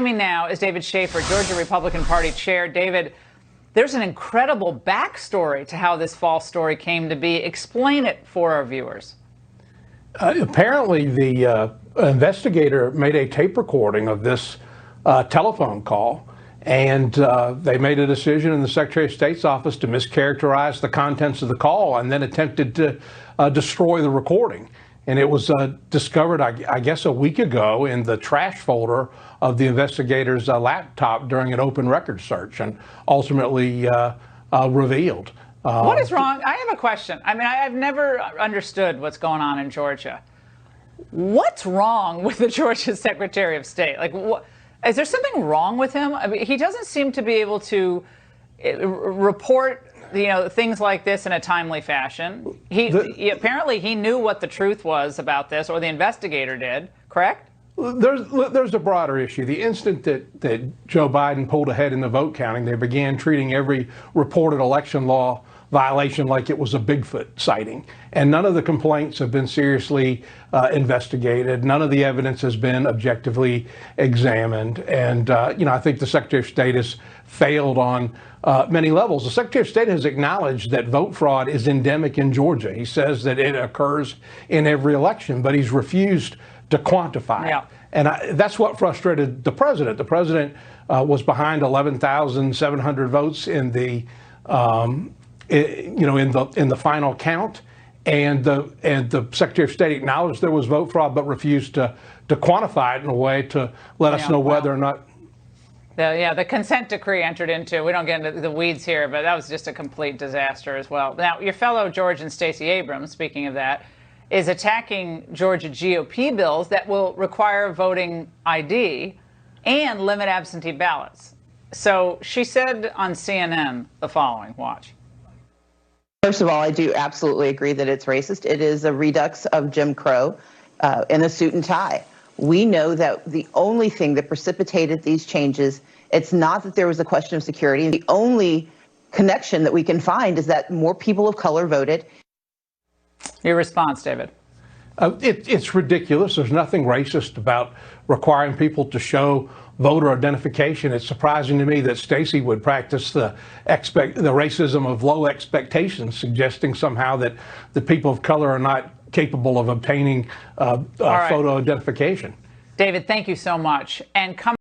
Joining me now is David Shafer, Georgia Republican Party chair. David, there's an incredible backstory to how this false story came to be. Explain it for our viewers. Apparently, the investigator made a tape recording of this telephone call, and they made a decision in the Secretary of State's office to mischaracterize the contents of the call and then attempted to destroy the recording. And it was discovered, I guess, a week ago in the trash folder of the investigator's laptop during an open record search, and ultimately revealed. What is wrong? I have a question. I mean, I've never understood what's going on in Georgia. What's wrong with the Georgia Secretary of State? Like, is there something wrong with him? I mean, he doesn't seem to be able to report, things like this in a timely fashion. Apparently he knew what the truth was about this, or the investigator did, correct? There's a broader issue. The instant that Joe Biden pulled ahead in the vote counting, they began treating every reported election law violation like it was a Bigfoot sighting. And none of the complaints have been seriously investigated. None of the evidence has been objectively examined. And, I think the Secretary of State has failed on many levels. The Secretary of State has acknowledged that vote fraud is endemic in Georgia. He says that it occurs in every election, but he's refused to quantify it. And that's what frustrated the president. The president was behind 11,700 votes in the in the final count, and the Secretary of State acknowledged there was vote fraud, but refused to quantify it in a way to let us know whether or not. The consent decree entered into. We don't get into the weeds here, but that was just a complete disaster as well. Now, your fellow Georgian Stacey Abrams, speaking of that, is attacking Georgia GOP bills that will require voting ID and limit absentee ballots. So she said on CNN the following, watch. First of all, I do absolutely agree that it's racist. It is a redux of Jim Crow in a suit and tie. We know that the only thing that precipitated these changes, it's not that there was a question of security. The only connection that we can find is that more people of color voted. Your response, David? It's ridiculous. There's nothing racist about requiring people to show voter identification. It's surprising to me that Stacey would practice the racism of low expectations, suggesting somehow that the people of color are not capable of obtaining photo identification. David, thank you so much. And come